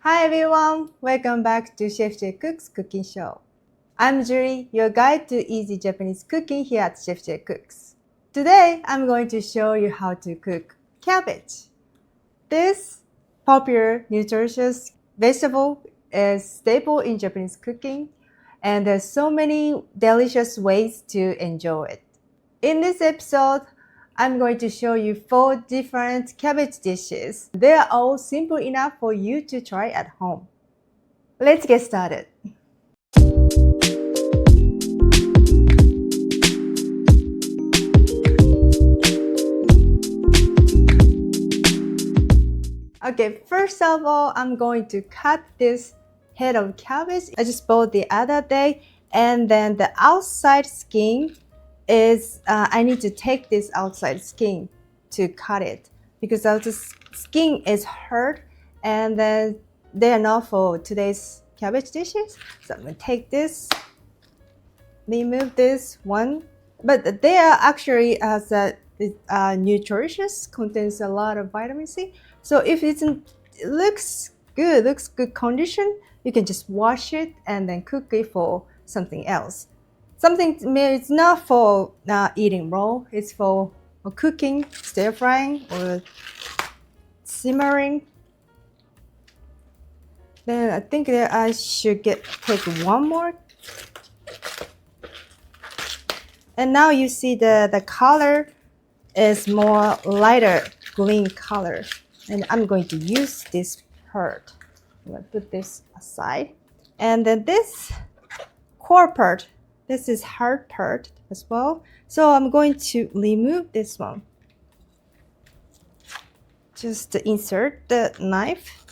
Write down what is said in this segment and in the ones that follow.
Hi everyone, welcome back to Chef J Cooks Cooking Show. I'm Julie, your guide to easy Japanese cooking here at Chef J Cooks. Today, I'm going to show you how to cook cabbage. This popular, nutritious vegetable is staple in Japanese cooking, and there's so many delicious ways to enjoy it. In this episode, I'm going to show you 4 different cabbage dishes. They are all simple enough for you to try at home. Let's get started. Okay, first of all, I'm going to cut this head of cabbage. I just bought the other day, and then the outside skin is I need to take this outside skin to cut it because the skin is hard, and then they are not for today's cabbage dishes. So I'm gonna take this, remove this one, but they are actually nutritious, contains a lot of vitamin C. So if it looks good condition, you can just wash it and then cook it for something else. It's not for eating raw, it's for cooking, stir frying, or simmering. Then I think that I should take one more. And now you see the color is more lighter green color. And I'm going to use this part. I'm going to put this aside. And then this core part, this is hard part as well. So I'm going to remove this one. Just insert the knife.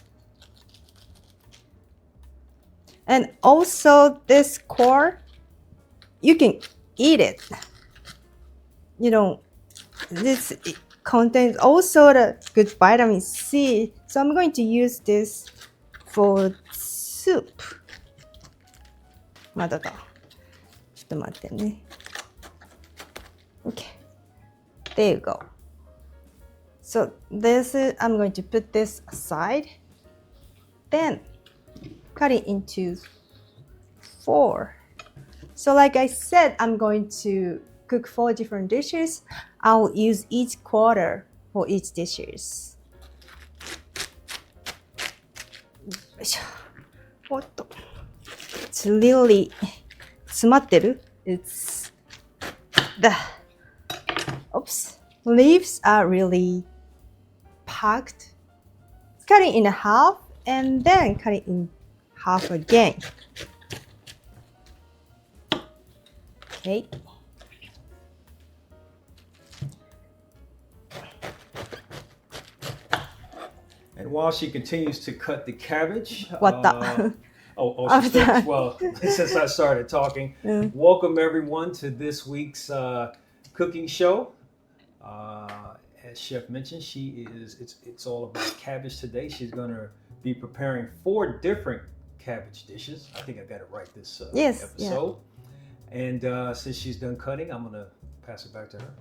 And also this core, you can eat it. This contains also the good vitamin C. So I'm going to use this for soup. まだだ。ちょっと待ってね。Okay. There you go. So I'm going to put this aside. Then cut it into 4. So like I said, I'm going to cook 4 different dishes. I'll use each quarter for each dishes. It's really 詰まってる? It's the leaves are really packed. Cut it in half and then cut it in half again. Okay. And while she continues to cut the cabbage, since I started talking, welcome everyone to this week's cooking show. As Chef mentioned, it's all about cabbage today. She's going to be preparing 4 different cabbage dishes. I think I got it right this episode. Yeah. And since she's done cutting, I'm going to pass it back to her.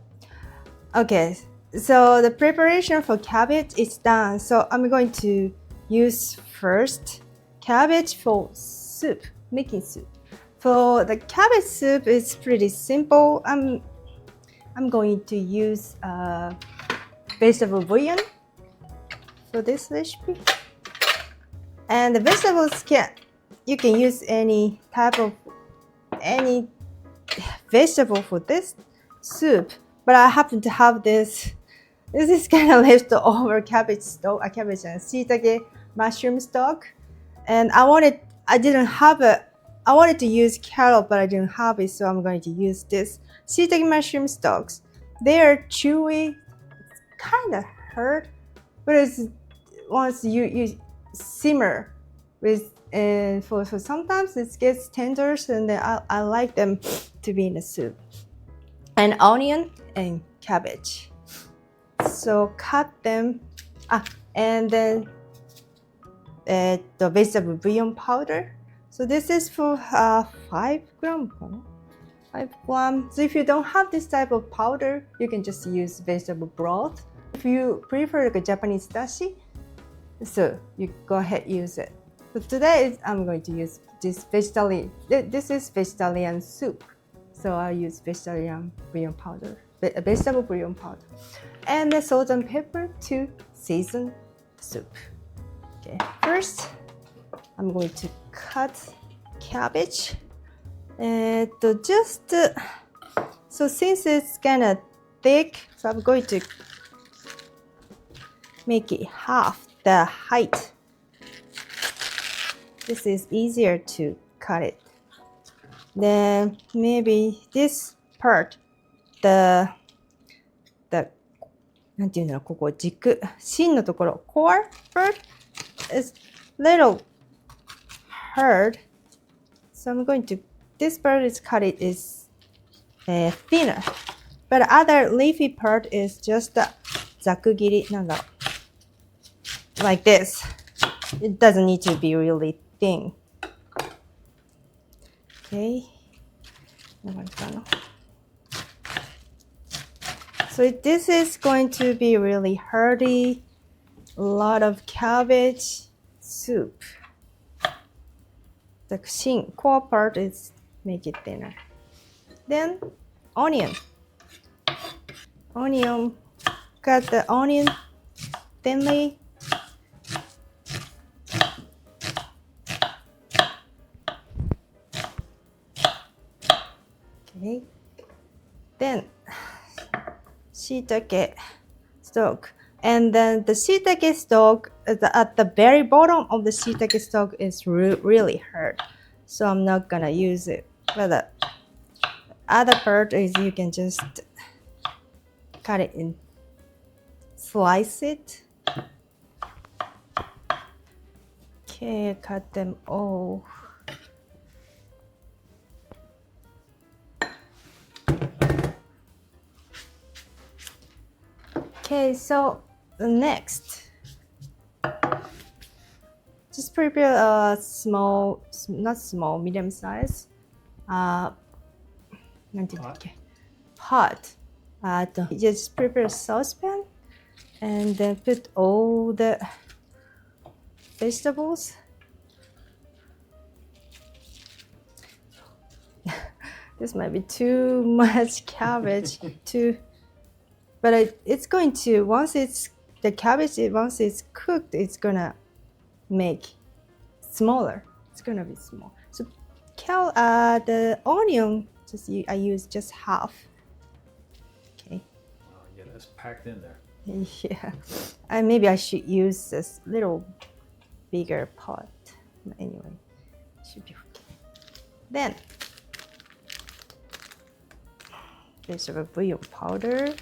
Okay. So the preparation for cabbage is done. So I'm going to use first cabbage for soup, making soup. For the cabbage soup, it's pretty simple. I'm going to use vegetable bouillon for this recipe. And the vegetables you can use any vegetable for this soup. But I happen to have this is kind of leftover cabbage stock, cabbage and shiitake mushroom stock. And I wanted to use carrot, but I didn't have it, so I'm going to use this shiitake mushroom stalks. They are chewy, kind of hard, but it's once you simmer with, and for sometimes it gets tender, and then I like them to be in the soup. And onion and cabbage. So cut them, and then the vegetable bouillon powder. So this is for 5 grams. 5 grams. So if you don't have this type of powder, you can just use vegetable broth. If you prefer like a Japanese dashi, So you go ahead use it. So today I'm going to use this vegetarian. This is vegetarian soup. So I'll use vegetarian bouillon powder, vegetable bouillon powder, and the salt and pepper to season soup. Okay, first I'm going to cut cabbage. And just so since it's kind of thick, so I'm going to make it half the height. This is easier to cut it. Then maybe this part, the なんていうのここ軸芯のところ core part is little hard. So I'm going to this part is cut it is thinner, but other leafy part is just ざく切りなんだろう like this. It doesn't need to be really thin. Okay. So this is going to be really hearty, a lot of cabbage soup. The core part is make it thinner. Then onion. Cut the onion thinly. Okay. Then shiitake stalk. And then the shiitake stalk at the very bottom of the shiitake stalk is really hard. So I'm not gonna use it. But the other part is you can just cut it in, slice it. Okay, cut them all. Okay, so next, just prepare a small, not small, medium size, pot. Just prepare a saucepan and then put all the vegetables. This might be too much cabbage but it's going to once it's cooked, it's gonna make smaller. It's gonna be small. So the onion I use just half. Okay. Yeah, that's packed in there. Yeah, and maybe I should use this little bigger pot. Anyway, should be okay. Then vegetable bouillon powder.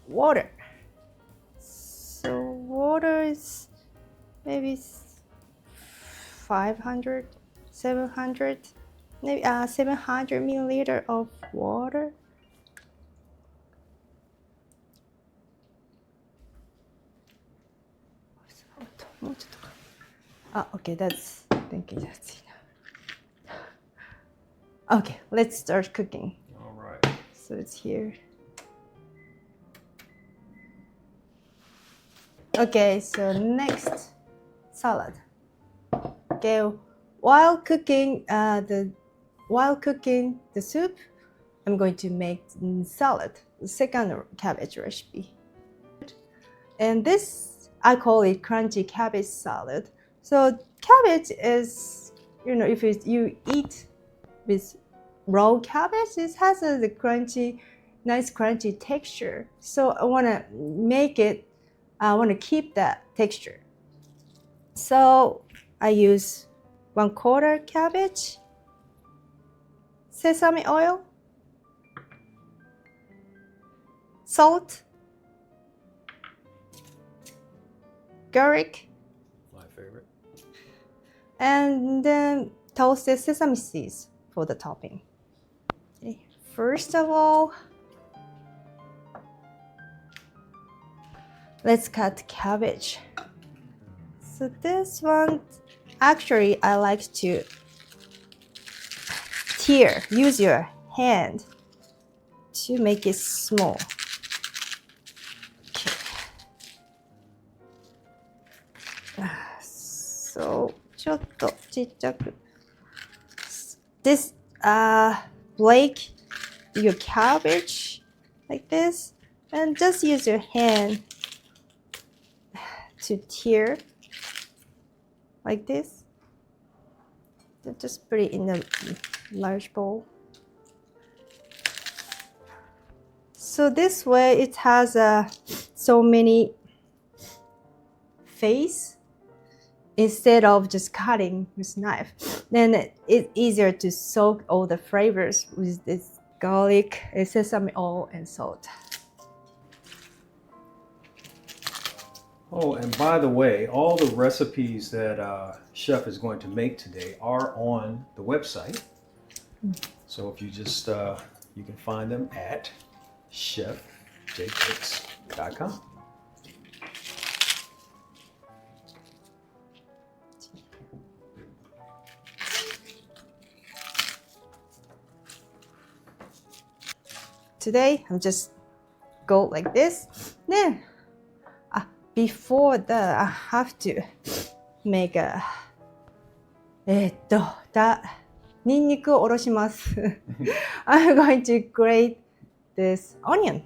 Water. So water is maybe 500, 700, maybe 700 milliliter of water. Okay, that's thinking that's enough. Okay, let's start cooking. All right. So it's here. Okay, so next, salad. Okay, while cooking the soup, I'm going to make salad, the second cabbage recipe. And this, I call it crunchy cabbage salad. So cabbage is, if you eat with raw cabbage, it has a nice crunchy texture. So I want to keep that texture. So I use 1/4 cabbage, sesame oil, salt, garlic, My favorite. and then toasted sesame seeds for the topping. Okay. First of all, let's cut cabbage. So this one, actually, I like to use your hand to make it small. Okay. So ちょっとちっちゃく This break your cabbage like this and just use your hand to tear like this. Just put it in a large bowl. So this way it has so many face instead of just cutting with knife. Then it's easier to soak all the flavors with this garlic, sesame oil, and salt. Oh, and by the way, all the recipes that Chef is going to make today are on the website. So if you just, you can find them at chefjcooks.com. Today, I'm just go like this. Then, before that, I have to make a ニンニクをおろします。I'm going to grate this onion.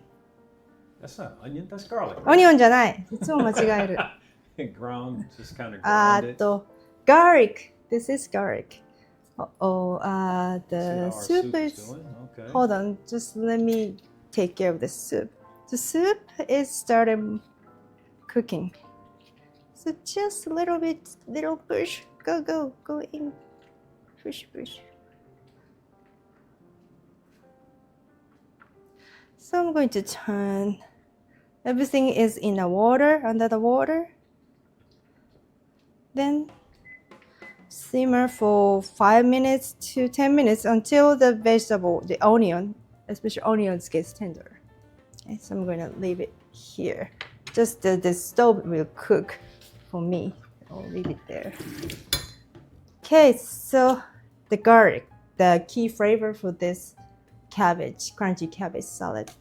That's not onion, that's garlic. Onion じゃない。いつも間違える。Ground, just kind of ground it. Garlic. This is garlic. The soup is. Okay. Hold on, just let me take care of the soup. The soup is starting cooking. So just a little bit, little push. Go in. Push. So I'm going to turn. Everything is in the water, under the water. Then simmer for 5 minutes to 10 minutes until the vegetable, the onion, especially onions, gets tender. Okay, so I'm going to leave it here. Just the stove will cook for me. I'll leave it there. Okay, so the garlic, the key flavor for this cabbage, crunchy cabbage salad.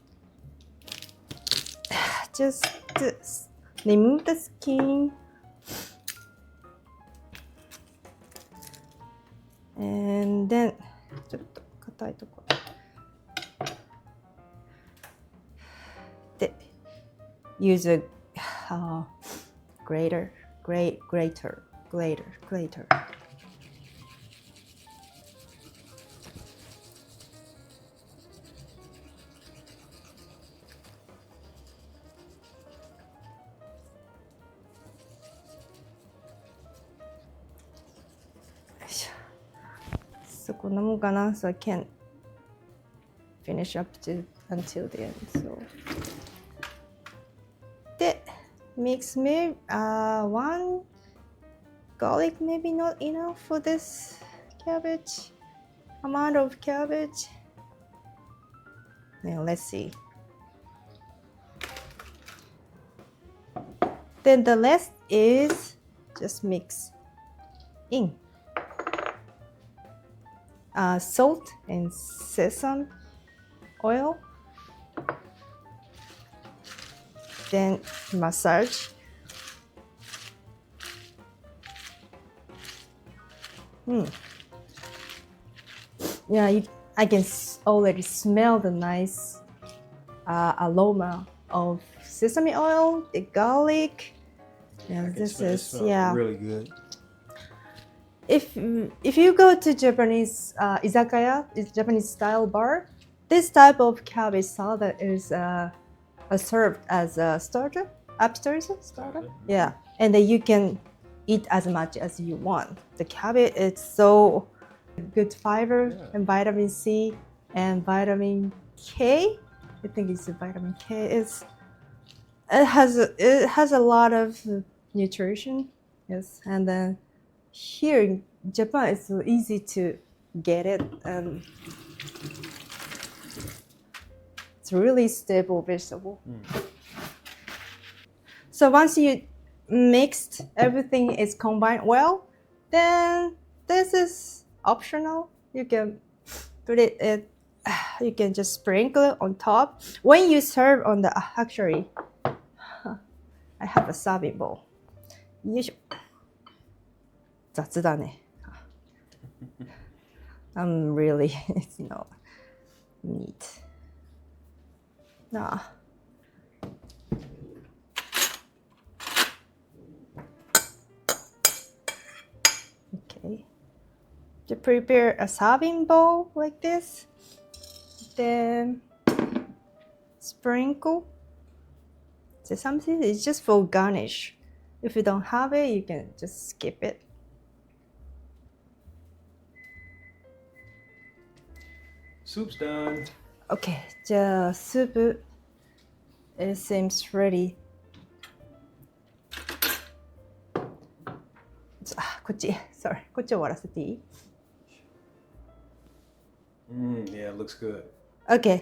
Just remove the skin. And then ちょっと硬いところで use a grater. So こんなもんかな so I can't finish up until the end. So で mix me one garlic, maybe not enough for this cabbage amount of cabbage. Now let's see. Then the rest is just mix in salt and sesame oil. Then massage. Yeah, I can already smell the nice aroma of sesame oil, the garlic. Yeah, this is really good. If you go to Japanese izakaya, it's Japanese style bar, this type of cabbage salad is served as a starter, appetizer, starter. Yeah, and then you can eat as much as you want. The cabbage is so good fiber and vitamin C and vitamin K. I think it's vitamin K. It has a lot of nutrition. Yes, and then here in Japan, it's so easy to get it, and it's really stable vegetable. So once you mixed everything is combined well, then this is optional. You can put it you can just sprinkle it on top. When you serve on the, actually, I have a serving bowl. よいしょ。雑だね。I'm really, it's not neat. Nah. Okay. To prepare a serving bowl like this, then sprinkle. So something is just for garnish. If you don't have it, you can just skip it. Soup's done. Okay, じゃあスープ it seems ready. こっち sorry こっち終わらせていい Yeah, it looks good. Okay,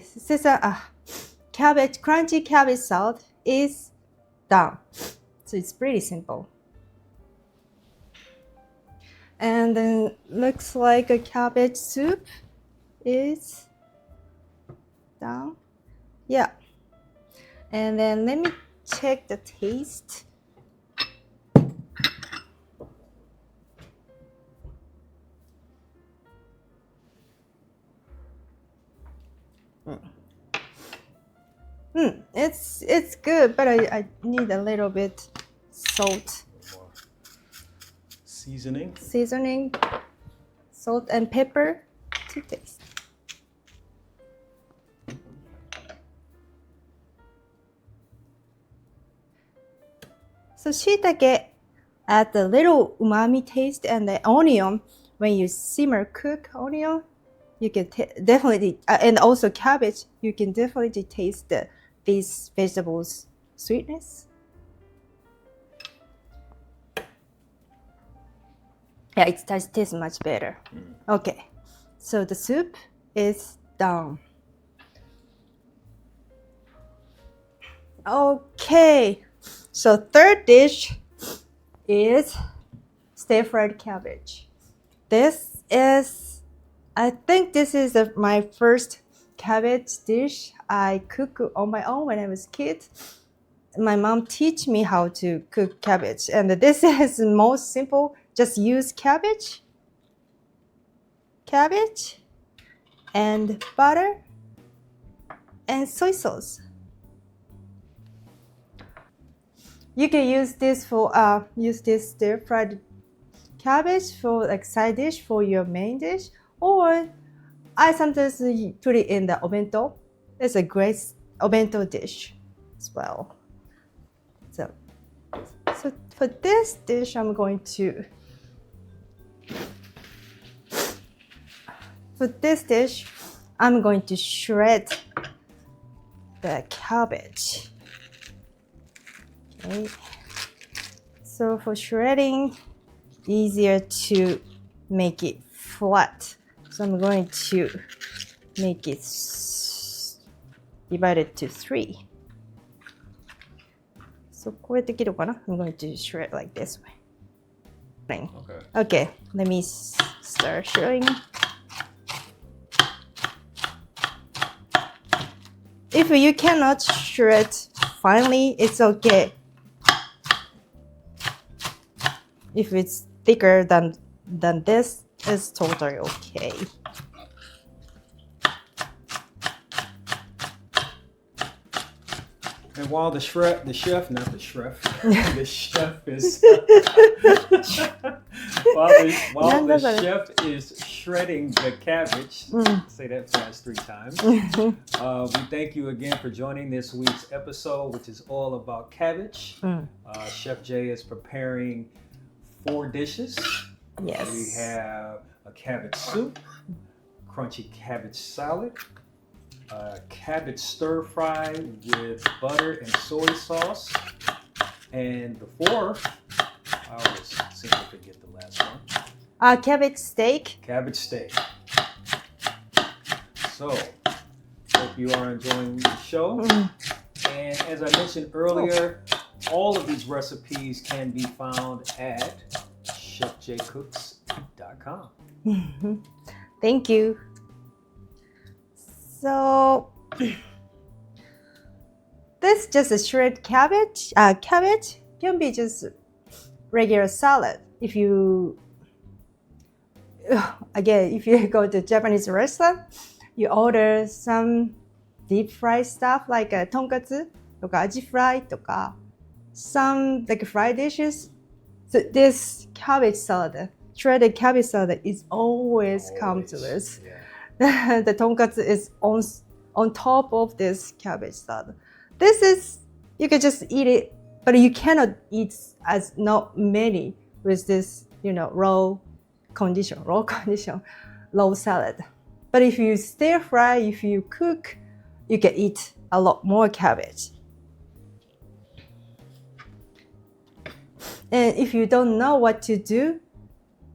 cabbage, crunchy cabbage salad is done. So it's pretty simple. And then looks like a cabbage soup is done. Yeah. And then let me check the taste. It's good, but I need a little bit salt. More seasoning. Seasoning, salt and pepper to taste. So shiitake add a little umami taste, and the onion, when you simmer cook onion, you can definitely, and also cabbage, you can definitely taste these vegetables sweetness. Yeah, it tastes much better. Okay, so the soup is done. Okay, so third dish is stir-fried cabbage. This is, I think this is my first cabbage dish I cook on my own when I was a kid. My mom teach me how to cook cabbage, and this is the most simple. Just use cabbage, and butter, and soy sauce. You can use this for use this stir-fried cabbage for like side dish for your main dish, or I sometimes put it in the obento. It's a great obento dish as well. So for this dish, I'm going to shred the cabbage. Okay. So for shredding, easier to make it flat. So I'm going to make it divided to 3. So こうやって切るかな? I'm going to shred like this way. Okay, let me start shredding. If you cannot shred finely, it's okay. If it's thicker than this, it's totally okay. And while the chef is while the chef is shredding the cabbage, say that fast 3 times. We thank you again for joining this week's episode, which is all about cabbage. Chef Jay is preparing 4 dishes. Yes. We have a cabbage soup, crunchy cabbage salad, cabbage stir fry with butter and soy sauce, and the 4th, I always seem to forget the last one. Cabbage steak. Cabbage steak. So, hope you are enjoying the show. And as I mentioned earlier, all of these recipes can be found at chefjcooks.com. Thank you. So this just a shredded cabbage. Cabbage can be just regular salad. If you again, if you go to Japanese restaurant, you order some deep fried stuff like tonkatsu とか aji fry とか some like fried dishes. So this cabbage salad, shredded cabbage salad is always come to this. Yeah. The tonkatsu is on top of this cabbage salad. This is, you can just eat it, but you cannot eat as not many with this, raw condition, low salad. But if you stir fry, if you cook, you can eat a lot more cabbage. And if you don't know what to do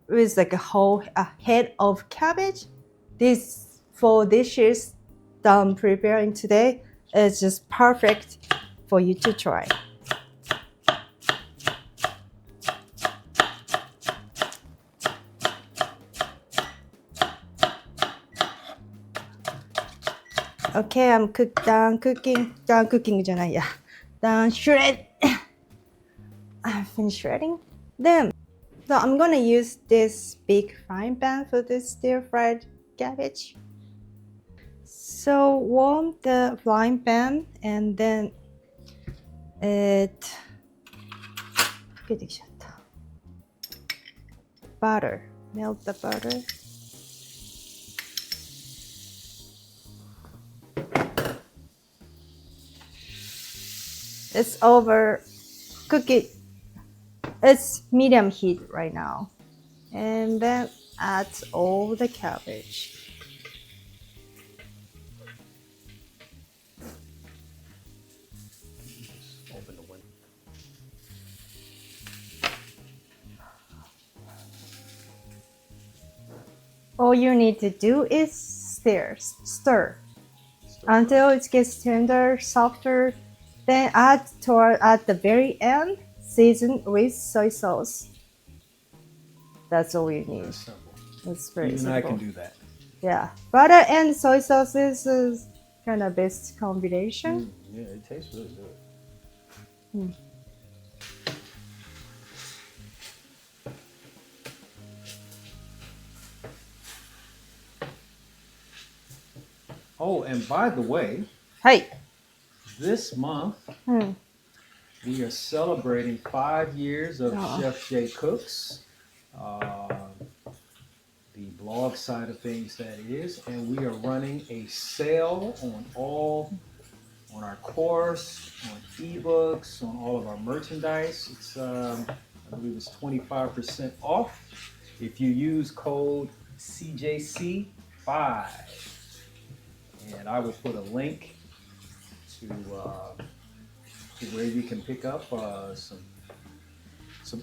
with like a head of cabbage, these 4 dishes that I'm preparing today is just perfect for you to try. Okay, I'm done cookingじゃないや done shred. I finished shredding them. So I'm gonna use this big frying pan for this stir-fried cabbage. So warm the frying pan and then butter. Melt the butter. It's over. Cook it. It's medium heat right now. And then add all the cabbage. Open the window. All you need to do is stir until it gets tender, softer. Then add at the very end, season with soy sauce. That's all you need. That's simple. It's very Even simple. I can do that. Yeah, butter and soy sauce is kind of best combination. Yeah, it tastes really good. Oh, and by the way, Hey. this month we are celebrating 5 years of Chef Jay Cooks, the blog side of things that is, and we are running a sale on our course, on ebooks, on all of our merchandise. It's I believe it's 25% off if you use code CJC5. And I will put a link to where you can pick up some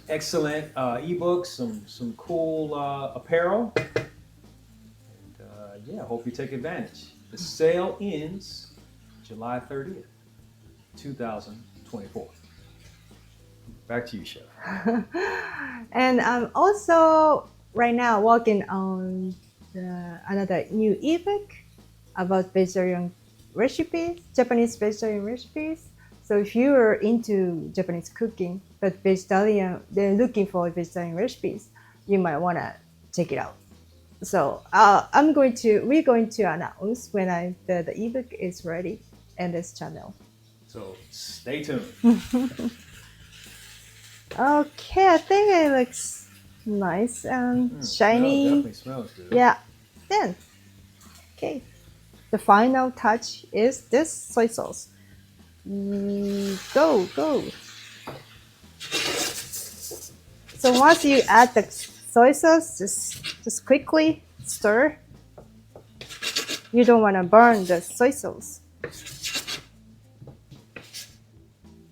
excellent ebooks, some cool apparel, and yeah, I hope you take advantage. The sale ends July 30th, 2024. Back to you, Chef. And I'm also right now working on another new ebook about vegetarian recipes, Japanese vegetarian recipes. So if you are into Japanese cooking but vegetarian, they're looking for vegetarian recipes, you might want to check it out. So we're going to announce when the ebook is ready in this channel. So stay tuned. Okay, I think it looks nice and shiny. Definitely smells good. Yeah. Then, okay. The final touch is this soy sauce. Go. So once you add the soy sauce, just quickly stir. You don't want to burn the soy sauce.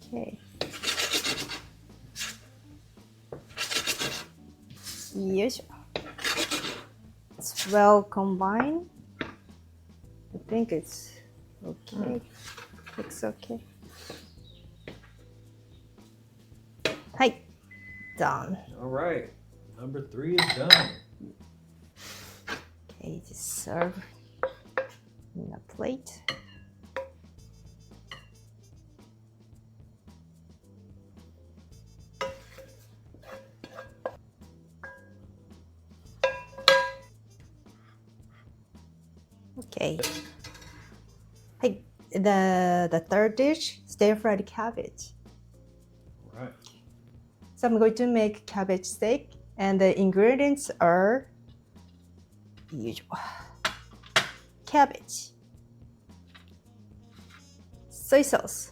Okay. Yes. It's well combined. I think it's okay. Looks okay. Hi. Done. All right. Number 3 is done. Okay, just serve. in a plate. Okay. Hey, the third dish, stir-fried cabbage. Right. So I'm going to make cabbage steak, and the ingredients are usual: cabbage, soy sauce,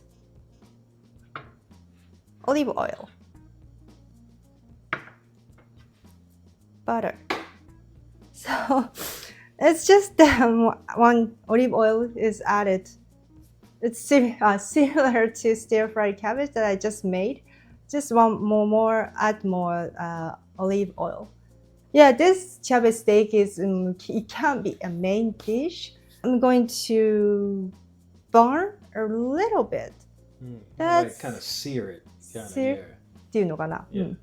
olive oil, butter. So it's just one olive oil is added. It's similar to stir-fried cabbage that I just made. Just one add more olive oil. Yeah, this cabbage steak is it can be a main dish. I'm going to burn a little bit. That's like kind of sear it. Sear っていうのかな? Yeah. I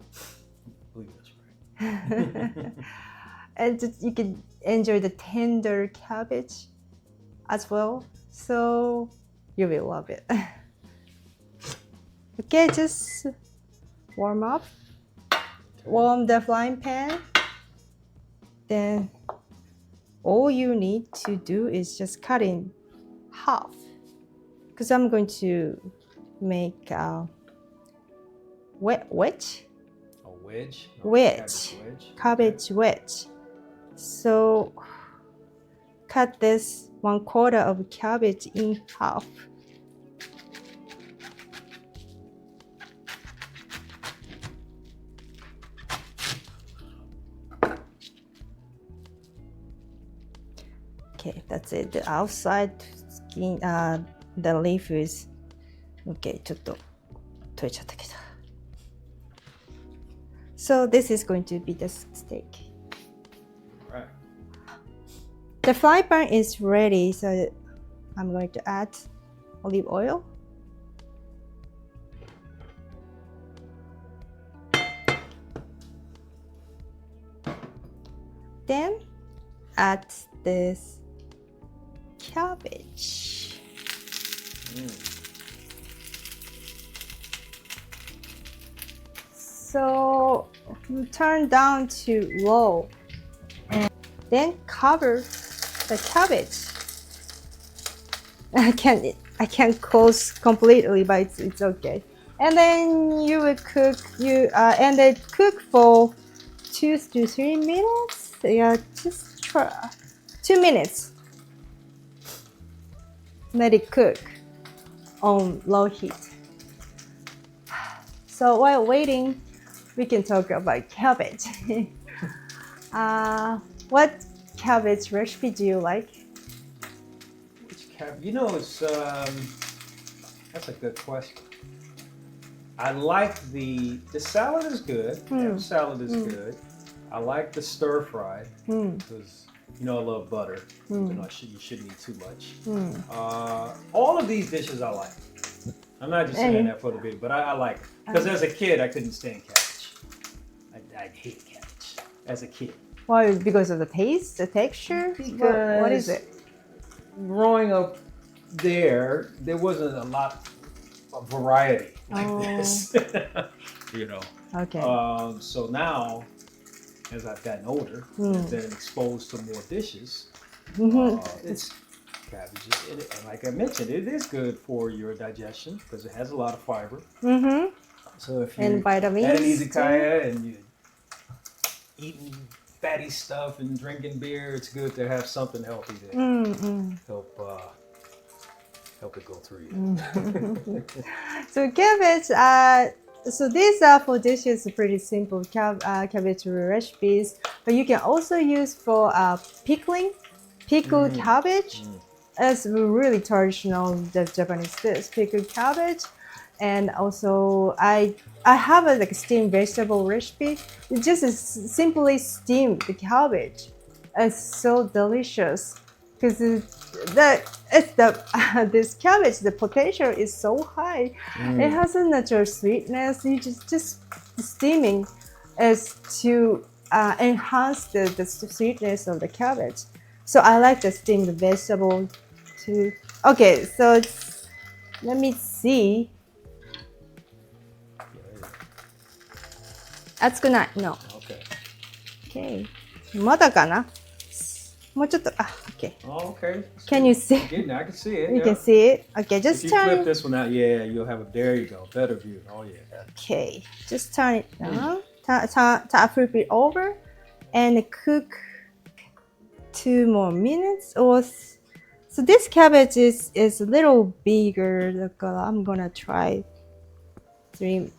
believe that's right. And you can enjoy the tender cabbage as well. So you will love it. Okay, just warm up. Warm the frying pan. Then all you need to do is just cut in half. Because I'm going to make a wedge. A wedge? Wedge. Cabbage wedge. So cut this 1/4 of cabbage in half. Okay, that's it. The outside skin, the leaf is okay. ちょっと取れちゃったけど。So this is going to be the steak. Right. The frying pan is ready, so I'm going to add olive oil. Then add this cabbage. So turn down to low and then cover the cabbage. I can't close completely, but it's okay. And then you will cook and then cook for 2 to 3 minutes. Yeah, just try 2 minutes. Let it cook on low heat. So while waiting, we can talk about cabbage. What cabbage recipe do you like? Which cabbage? You know, it's that's a good question. I like the salad is good. The salad is good. I like the stir fry because you know I love butter. You know, you shouldn't eat too much. All of these dishes I like. I'm not just saying that for the video, but I like it. Because as a kid, I couldn't stand cabbage. I hate cabbage as a kid. Why? Because of the taste, the texture? What is it? Growing up there wasn't a lot of variety like this. You know. Okay. So now, as I've gotten older and been exposed to more dishes, it's cabbage. And like I mentioned, it is good for your digestion because it has a lot of fiber. So if you had an izakaya and you're eating fatty stuff and drinking beer, it's good to have something healthy to help it go through you. So cabbage, so these four dishes are pretty simple cabbage recipes, but you can also use for pickled cabbage. It's really traditional Japanese dish, pickled cabbage. And also I have a steamed vegetable recipe. It's just simply steam the cabbage. It's so delicious because this cabbage, the potential is so high. It has a natural sweetness. You just steaming is to enhance the sweetness of the cabbage. So I like the steamed vegetable to. Okay, so let me see. 熱くない No. Okay. Okay. まだかなもうちょっと Okay. Oh, okay. Can you see? I can see it. You Yeah. can see it? Okay, just If you flip turn. this one out, yeah, you'll have a. There you go, better view. Oh yeah. Okay, just turn it down. Flip it over and cook 2 more minutes. So this cabbage is a little bigger. I'm gonna try 2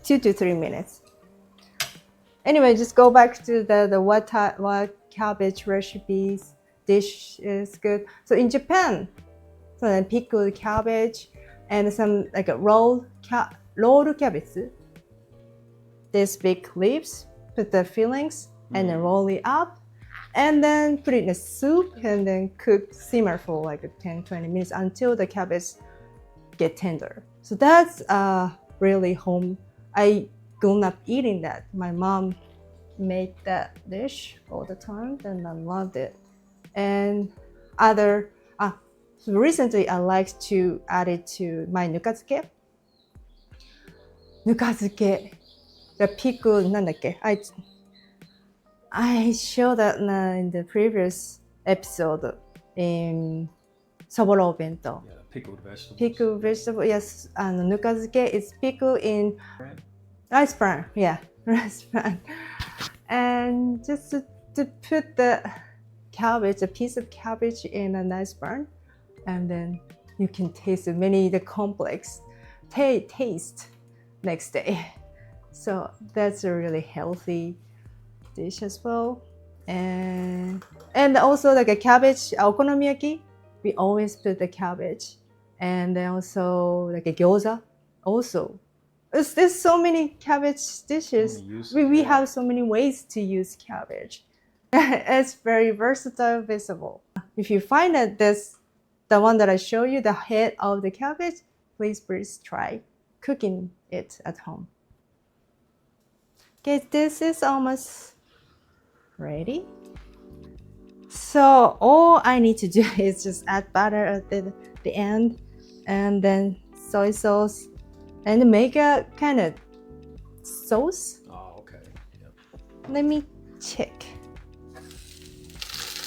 to 3 minutes. Anyway, just go back to the what cabbage recipes dish is good. So in Japan, so then pickled cabbage and some like a rolled cabbage. These big leaves, put the fillings and then roll it up and then put it in a soup and then simmer for like 10-20 minutes until the cabbage get tender. So that's really home. I grew up eating that. My mom made that dish all the time and I loved it. And so recently I like to add it to my nukazuke. The pickle なんだっけ I showed that in the previous episode in Soboro Bento. Yeah, pickled vegetables. Pickled vegetable, yes. Nukazuke is pickled in rice bran. Yeah, rice bran. And just to put the cabbage, a piece of cabbage in a nice bran, and then you can taste the complex taste next day. So that's a really healthy dish as well. And also like a cabbage, okonomiyaki, we always put the cabbage. And then also like a gyoza also. There's so many cabbage dishes. We have so many ways to use cabbage. It's very versatile, visible. If you find that the one that I show you, the head of the cabbage, please try cooking it at home. Okay, this is almost ready. So all I need to do is just add butter at the end and then soy sauce and make a kind of sauce. Oh, okay. Yep. Let me check.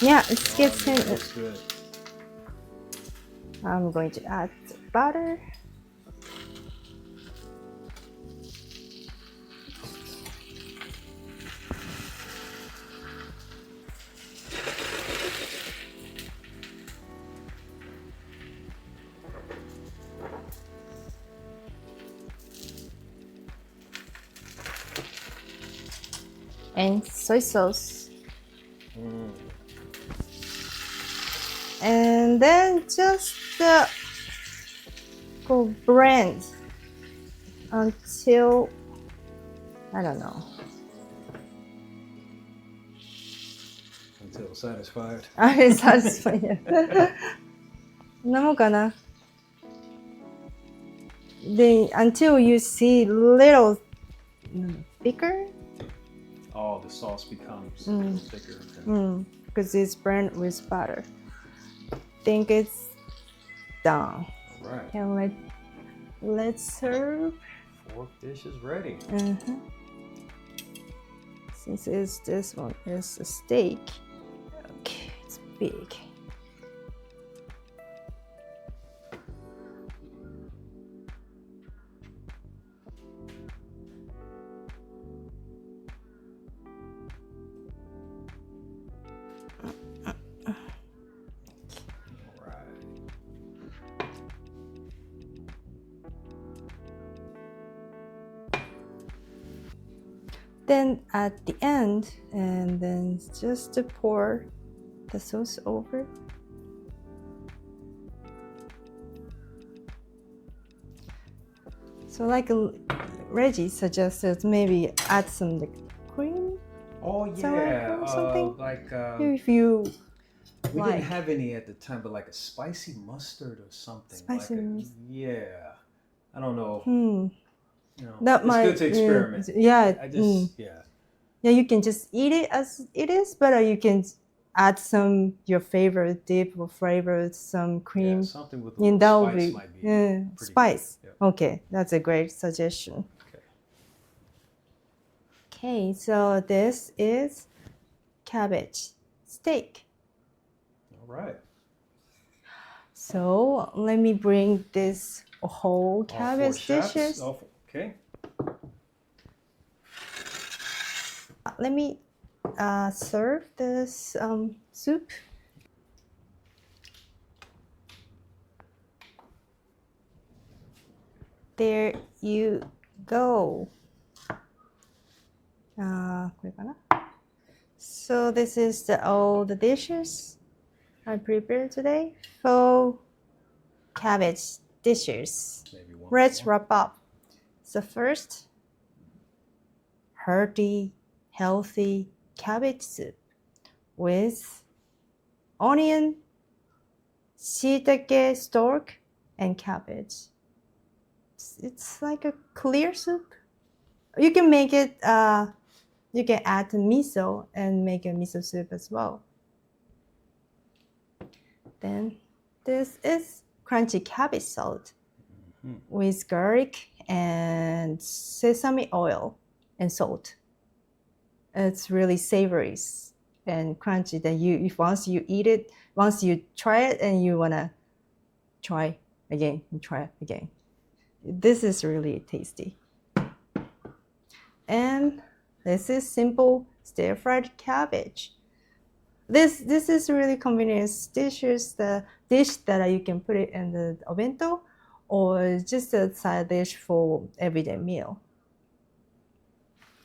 Yeah, it's getting. Looks good. I'm going to add butter. And soy sauce. And then just go blend until I don't know. Until satisfied. I'm satisfied. こんなもんかな Then until you see little thicker. Oh, the sauce becomes thicker. Because it's burnt with butter. Think it's done. All right. And let's serve. 4th dish is ready. Since this one is a steak, okay, it's big. Then at the end, and then just to pour the sauce over. So like Reggie suggested, maybe add some cream. Oh yeah, or something. If you we like. didn't have any at the time, but like a spicy mustard or something. Yeah, I don't know. You know, that it's good to experiment. Yeah. I just Yeah, you can just eat it as it is, but you can add some your favorite dip or flavor, some cream. Yeah, something with a And little that would spice be might be pretty spice. good. Yeah. Okay, that's a great suggestion. Okay. Okay, so this is cabbage steak. All right. So let me bring this whole All 4 cabbage chefs. dishes. Okay. Let me serve this soup. There you go. これかな? So this is all the dishes I prepared today. 4 cabbage dishes. Maybe one Let's more. wrap up. So first, hearty, healthy cabbage soup with onion, shiitake stalk, and cabbage. It's like a clear soup. You can make it, you can add miso and make a miso soup as well. Then this is crunchy cabbage salad with garlic and sesame oil and salt. It's really savory and crunchy that if once you eat it, once you try it and you wanna try again and try again. This is really tasty. And this is simple stir-fried cabbage. This is really convenient dishes, the dish that you can put it in the obento or just a side dish for everyday meal.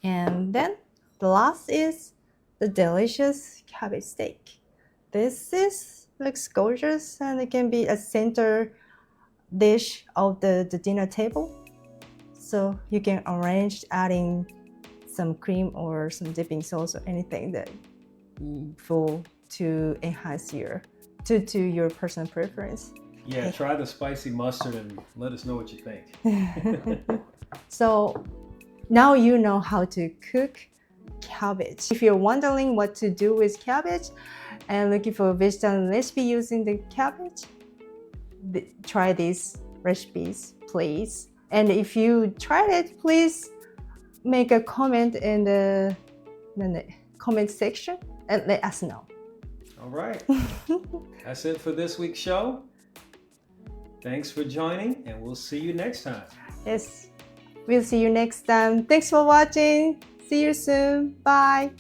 And then the last is the delicious cabbage steak. This looks gorgeous and it can be a center dish of the dinner table. So you can arrange adding some cream or some dipping sauce or anything that for to enhance your to your personal preference. Yeah, try the spicy mustard and let us know what you think. So now you know how to cook cabbage. If you're wondering what to do with cabbage and looking for a vegetarian recipe using the cabbage, try these recipes, please. And if you tried it, please make a comment in the comment section and let us know. All right. That's it for this week's show. Thanks for joining, and we'll see you next time. Yes, we'll see you next time. Thanks for watching. See you soon. Bye.